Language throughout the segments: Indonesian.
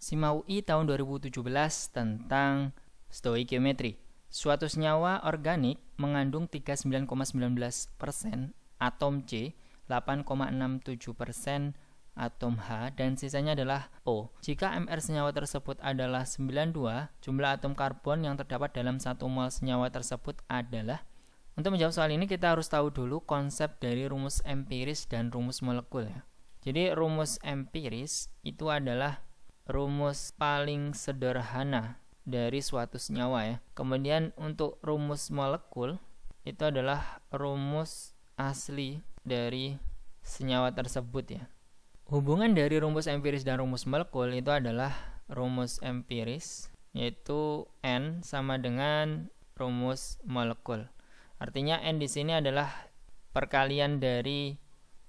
SIMA UI tahun 2017 tentang stoikiometri. Suatu senyawa organik mengandung 39,19% atom C, 8,67% atom H, dan sisanya adalah O. Jika MR senyawa tersebut adalah 92, jumlah atom karbon yang terdapat dalam 1 mol senyawa tersebut adalah. Untuk menjawab soal ini kita harus tahu dulu konsep dari rumus empiris dan rumus molekul ya. Jadi rumus empiris itu adalah rumus paling sederhana dari suatu senyawa ya. Kemudian untuk rumus molekul itu adalah rumus asli dari senyawa tersebut ya. Hubungan dari rumus empiris dan rumus molekul itu adalah rumus empiris, yaitu N sama dengan rumus molekul. Artinya N di sini adalah perkalian dari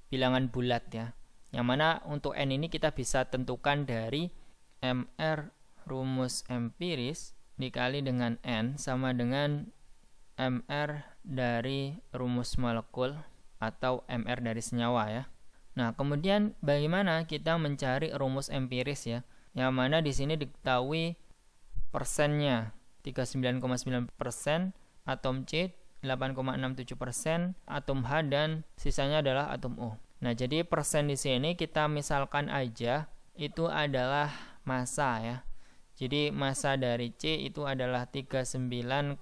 bilangan bulat ya. Yang mana untuk N ini kita bisa tentukan dari MR rumus empiris dikali dengan N sama dengan MR dari rumus molekul atau MR dari senyawa ya. Nah, kemudian bagaimana kita mencari rumus empiris ya? Yang mana di sini diketahui persennya 39,9%, atom C 8,67%, atom H, dan sisanya adalah atom O. Nah, jadi persen di sini kita misalkan aja itu adalah massa ya. Jadi massa dari C itu adalah 39,19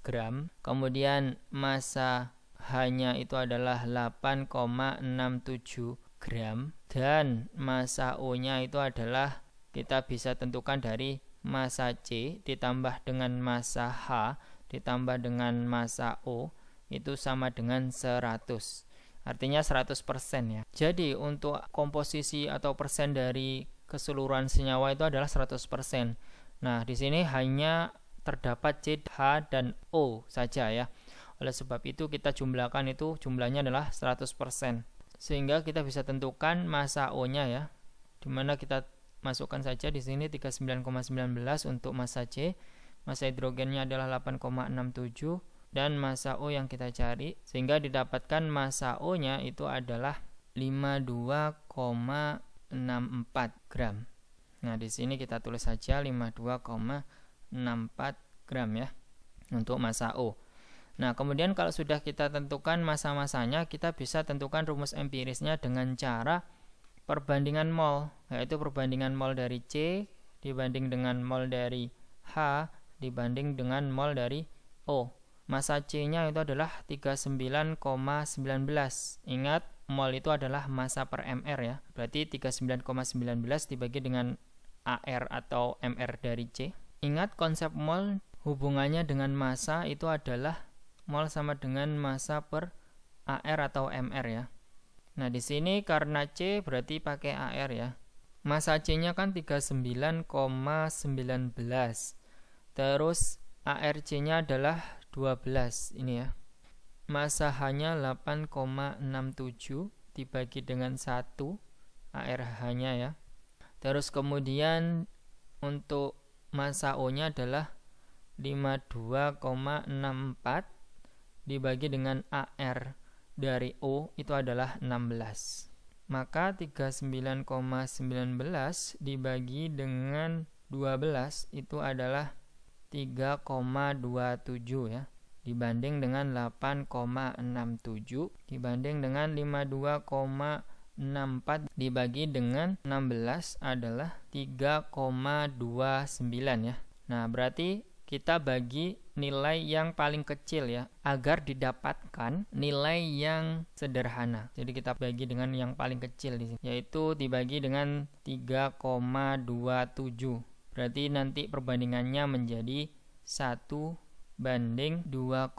gram. Kemudian massa H-nya itu adalah 8,67 gram. Dan massa O-nya itu adalah kita bisa tentukan dari massa C ditambah dengan massa H ditambah dengan massa O itu sama dengan 100. Artinya 100% ya. Jadi untuk komposisi atau persen dari keseluruhan senyawa itu adalah 100%. Nah, di sini hanya terdapat C, H, dan O saja ya. Oleh sebab itu kita jumlahkan itu jumlahnya adalah 100%. Sehingga kita bisa tentukan massa O-nya ya. Dimana kita masukkan saja di sini 39,19 untuk massa C. Massa hidrogennya adalah 8,67 dan massa O yang kita cari, sehingga didapatkan massa O-nya itu adalah 52,64 gram. Nah, di sini kita tulis saja 52,64 gram ya untuk massa O. Nah, kemudian kalau sudah kita tentukan massa-massanya, kita bisa tentukan rumus empirisnya dengan cara perbandingan mol, yaitu perbandingan mol dari C dibanding dengan mol dari H dibanding dengan mol dari O. Massa C-nya itu adalah 39,19. Ingat, mol itu adalah massa per mR ya. Berarti 39,19 dibagi dengan AR atau mR dari C. Ingat konsep mol hubungannya dengan massa itu adalah mol sama dengan massa per AR atau mR ya. Nah, di sini karena C berarti pakai AR ya. Massa C-nya kan 39,19. Terus ARC-nya adalah 12 ini ya. Massa H-nya 8,67 dibagi dengan 1 ARH-nya ya. Terus kemudian untuk massa O-nya adalah 52,64 dibagi dengan AR dari O itu adalah 16. Maka 39,19 dibagi dengan 12 itu adalah 3,27 ya, dibanding dengan 8,67 dibanding dengan 52,64 dibagi dengan 16 adalah 3,29 ya. Nah, berarti kita bagi nilai yang paling kecil ya, agar didapatkan nilai yang sederhana. Jadi kita bagi dengan yang paling kecil di sini, yaitu dibagi dengan 3,27. Berarti nanti perbandingannya menjadi 1 banding 2,6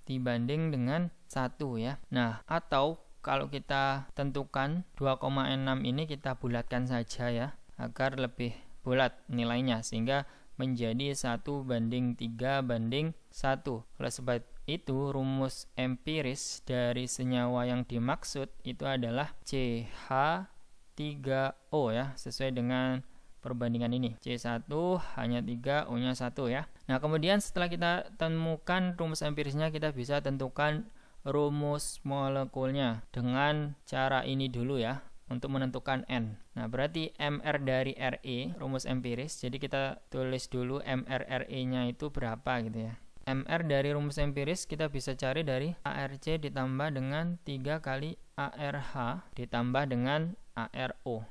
dibanding dengan 1 ya. Nah, atau kalau kita tentukan 2,6 ini kita bulatkan saja ya, agar lebih bulat nilainya, sehingga menjadi 1 banding 3 banding 1. Oleh sebab itu rumus empiris dari senyawa yang dimaksud itu adalah CH3O ya, sesuai dengan perbandingan ini. C1 hanya 3, O-nya 1 ya. Nah, kemudian setelah kita temukan rumus empirisnya, kita bisa tentukan rumus molekulnya dengan cara ini dulu ya. untuk menentukan N. Nah, berarti MR dari RE, rumus empiris, jadi kita tulis dulu MR RE-nya itu berapa gitu ya. MR dari rumus empiris kita bisa cari dari ARC ditambah dengan 3 kali ARH ditambah dengan ARO.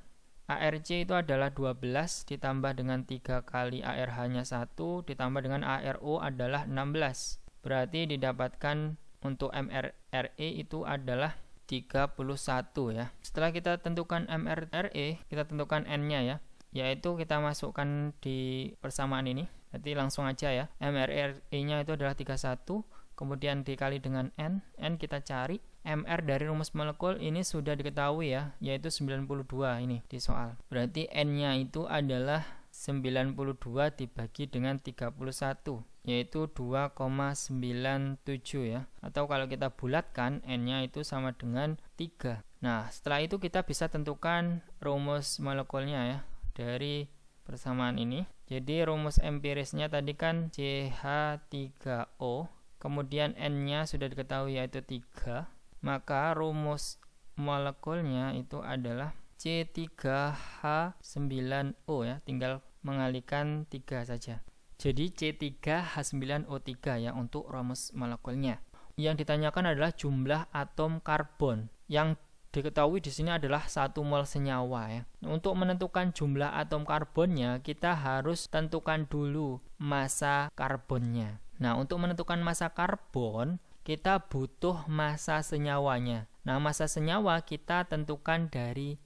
ARC itu adalah 12 ditambah dengan 3 kali ARH-nya 1 ditambah dengan ARO adalah 16. Berarti didapatkan untuk MRRE itu adalah 31 ya. Setelah kita tentukan MRRE, kita tentukan N-nya ya, yaitu kita masukkan di persamaan ini. Berarti langsung aja ya. MRRE-nya itu adalah 31, kemudian dikali dengan N kita cari. MR dari rumus molekul ini sudah diketahui ya, yaitu 92 ini di soal. Berarti N-nya itu adalah 92 dibagi dengan 31, yaitu 2,97 ya. Atau kalau kita bulatkan, N-nya itu sama dengan 3. Nah, setelah itu kita bisa tentukan rumus molekulnya ya dari persamaan ini. Jadi rumus empirisnya tadi kan CH3O, kemudian N-nya sudah diketahui yaitu 3. Maka rumus molekulnya itu adalah C3H9O ya, tinggal mengalihkan 3 saja. Jadi C3H9O3 ya untuk rumus molekulnya. Yang ditanyakan adalah jumlah atom karbon. Yang diketahui di sini adalah 1 mol senyawa ya. Untuk menentukan jumlah atom karbonnya, kita harus tentukan dulu massa karbonnya. Nah, untuk menentukan massa karbon, kita butuh massa senyawanya. Nah, massa senyawa kita tentukan dari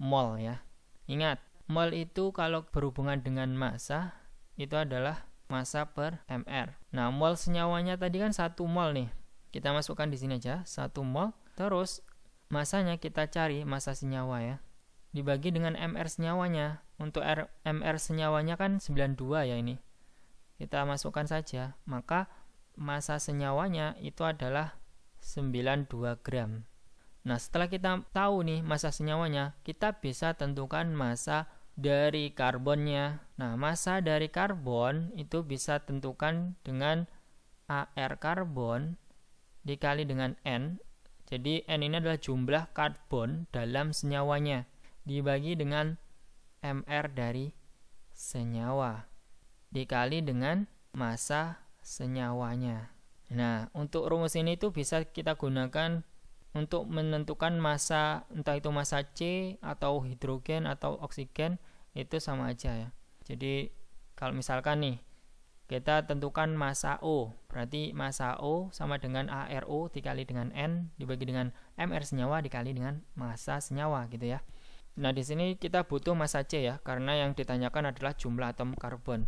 mol ya. Ingat, mol itu kalau berhubungan dengan massa itu adalah massa per mR. Nah, mol senyawanya tadi kan 1 mol nih. Kita masukkan di sini aja 1 mol. Terus massanya kita cari massa senyawa ya. Dibagi dengan mR senyawanya. Untuk mR senyawanya kan 92 ya ini. Kita masukkan saja. Maka massa senyawanya itu adalah 92 gram. Nah, setelah kita tahu nih massa senyawanya, kita bisa tentukan massa dari karbonnya. Nah, massa dari karbon itu bisa tentukan dengan AR karbon dikali dengan N. Jadi N ini adalah jumlah karbon dalam senyawanya dibagi dengan MR dari senyawa dikali dengan massa senyawanya. Nah, untuk rumus ini tuh bisa kita gunakan untuk menentukan massa, entah itu massa C atau hidrogen atau oksigen, itu sama aja ya. Jadi kalau misalkan nih kita tentukan massa O, berarti massa O sama dengan ARO dikali dengan N dibagi dengan MR senyawa dikali dengan massa senyawa gitu ya. Nah, di sini kita butuh massa C ya, karena yang ditanyakan adalah jumlah atom karbon.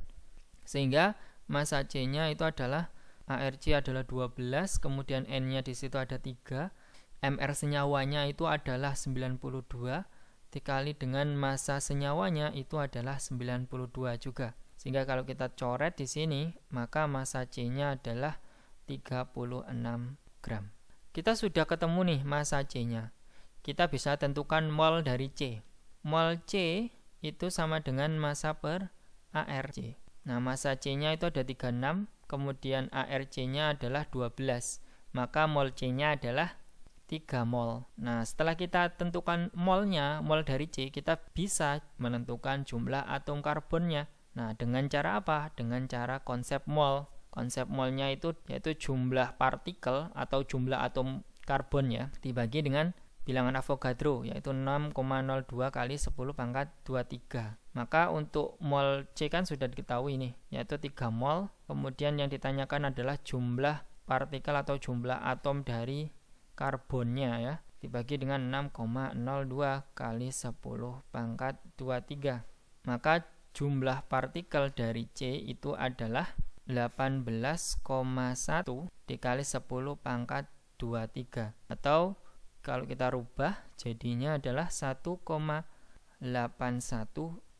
Sehingga massa C-nya itu adalah ARC adalah 12, kemudian N-nya di situ ada 3, MR senyawanya itu adalah 92 dikali dengan massa senyawanya itu adalah 92 juga. Sehingga kalau kita coret di sini, maka massa C-nya adalah 36 gram. Kita sudah ketemu nih massa C-nya. Kita bisa tentukan mol dari C. Mol C itu sama dengan massa per ARC. Nah, massa C-nya itu ada 36, kemudian ARC-nya adalah 12. Maka mol C-nya adalah 3 mol. Nah, setelah kita tentukan molnya, mol dari C, kita bisa menentukan jumlah atom karbonnya. Nah, dengan cara apa? Dengan cara konsep mol. Konsep molnya itu yaitu jumlah partikel atau jumlah atom karbon ya, dibagi dengan bilangan Avogadro, yaitu 6,02 kali 10 pangkat 23. Maka untuk mol C kan sudah diketahui nih, yaitu 3 mol. Kemudian yang ditanyakan adalah jumlah partikel atau jumlah atom dari karbonnya ya, dibagi dengan 6,02 kali 10 pangkat 23. Maka jumlah partikel dari C itu adalah 18,1 dikali 10 pangkat 23. Atau kalau kita rubah jadinya adalah 1,81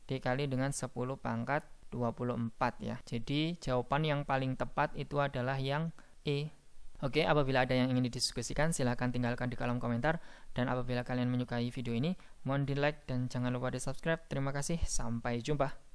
dikali dengan 10 pangkat 24 ya. Jadi jawaban yang paling tepat itu adalah yang E. Oke, apabila ada yang ingin didiskusikan silahkan tinggalkan di kolom komentar. Dan apabila kalian menyukai video ini, mohon di like dan jangan lupa di subscribe. Terima kasih, sampai jumpa.